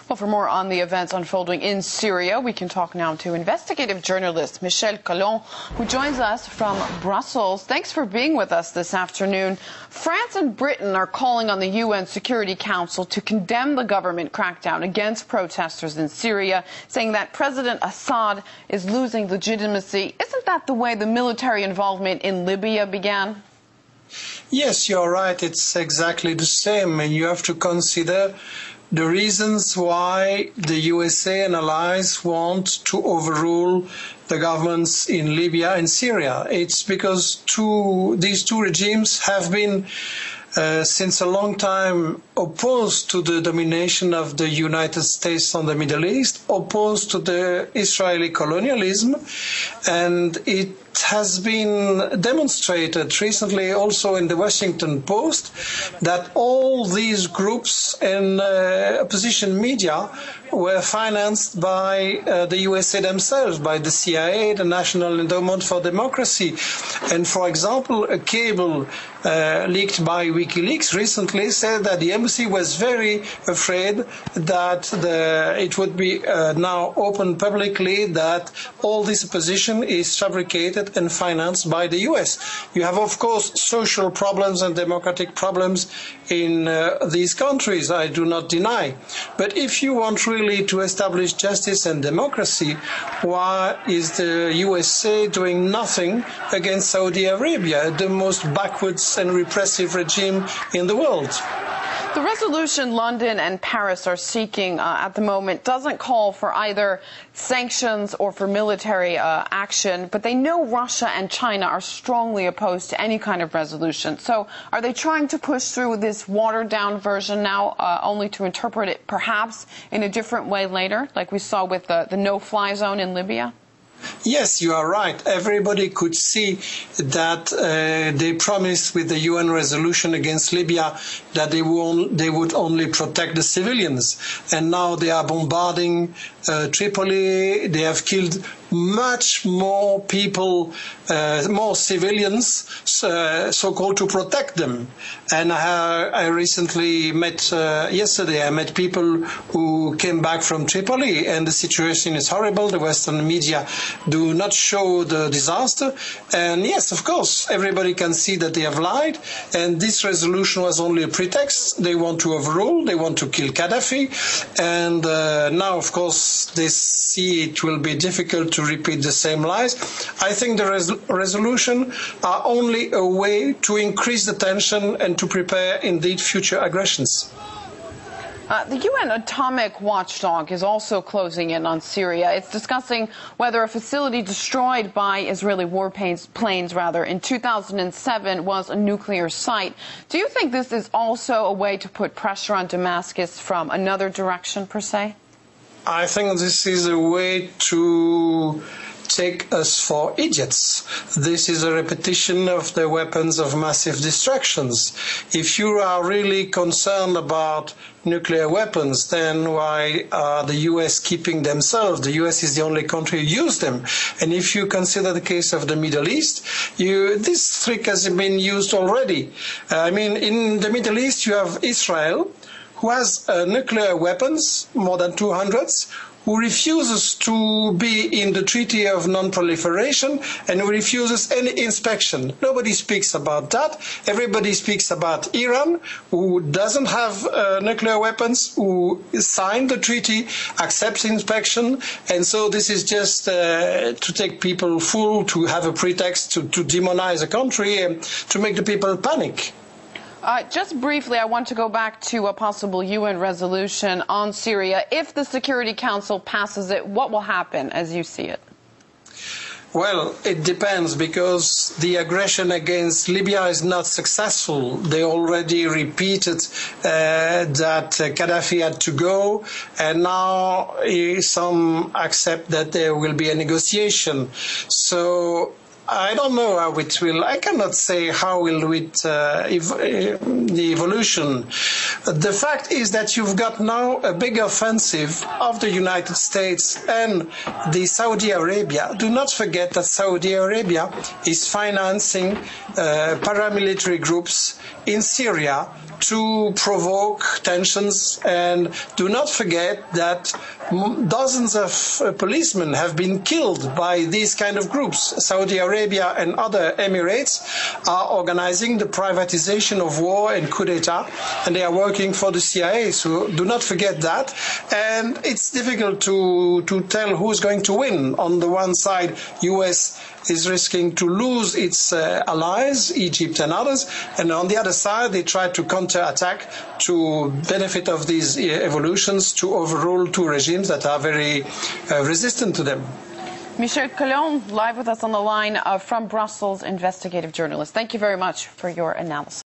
Well, for more on the events unfolding in Syria, we can talk now to investigative journalist Michel Collon, who joins us from Brussels. Thanks for being with us this afternoon. France and Britain are calling on the UN Security Council to condemn the government crackdown against protesters in Syria, saying that President Assad is losing legitimacy. Isn't that the way the military involvement in Libya began? Yes, you're right. It's exactly the same. And you have to consider the reasons why the USA and allies want to overrule the governments in Libya and Syria. It's because these two regimes have been since a long time opposed to the domination of the United States on the Middle East, opposed to the Israeli colonialism, and it has been demonstrated recently also in the Washington Post that all these groups and opposition media were financed by the USA themselves, by the CIA, the National Endowment for Democracy. And for example, a cable leaked by WikiLeaks recently said that the embassy was very afraid that it would be now open publicly that all this opposition is fabricated and financed by the US. You have, of course, social problems and democratic problems in these countries, I do not deny. But if you want really to establish justice and democracy, why is the USA doing nothing against Saudi Arabia, the most backwards and repressive regime in the world? The resolution London and Paris are seeking at the moment doesn't call for either sanctions or for military action, but they know Russia and China are strongly opposed to any kind of resolution. So are they trying to push through this watered-down version now, only to interpret it perhaps in a different way later, like we saw with the no-fly zone in Libya? Yes, you are right. Everybody could see that they promised with the UN resolution against Libya that they would only protect the civilians. And now they are bombarding Tripoli. They have killed much more people, more civilians, so-called to protect them. And I recently met, yesterday, I met people who came back from Tripoli, and the situation is horrible. The Western media do not show the disaster. And yes, of course, everybody can see that they have lied. And this resolution was only a pretext. They want to overrule. They want to kill Gaddafi. And now, of course, they see it will be difficult to repeat the same lies. I think the resolution are only a way to increase the tension and to prepare, indeed, future aggressions. The UN atomic watchdog is also closing in on Syria. It's discussing whether a facility destroyed by Israeli planes in 2007 was a nuclear site. Do you think this is also a way to put pressure on Damascus from another direction, per se? I think this is a way to take us for idiots. This is a repetition of the weapons of massive destructions. If you are really concerned about nuclear weapons, then why are the US keeping themselves? The US is the only country who use them. And if you consider the case of the Middle East, this trick has been used already. I mean, in the Middle East, you have Israel, who has nuclear weapons, more than 200, who refuses to be in the Treaty of Non-Proliferation and who refuses any inspection. Nobody speaks about that. Everybody speaks about Iran, who doesn't have nuclear weapons, who signed the treaty, accepts inspection. And so this is just to take people fool, to have a pretext to demonize a country and to make the people panic. Just briefly, I want to go back to a possible UN resolution on Syria. If the Security Council passes it, what will happen as you see it? Well, it depends, because the aggression against Libya is not successful. They already repeated that Gaddafi had to go, and now some accept that there will be a negotiation. So I don't know how it will. I cannot say how will it the evolution. The fact is that you've got now a big offensive of the United States and the Saudi Arabia. Do not forget that Saudi Arabia is financing paramilitary groups in Syria to provoke tensions. And do not forget that dozens of policemen have been killed by these kind of groups. Saudi Arabia and other Emirates are organizing the privatization of war and coup d'etat, and they are working for the CIA. So do not forget that. And it's difficult to tell who's going to win. On the one side, US is risking to lose its allies, Egypt and others, and on the other side, they try to counterattack to benefit of these evolutions to overrule two regimes that are very resistant to them. Michel Collon, live with us on the line from Brussels, investigative journalist. Thank you very much for your analysis.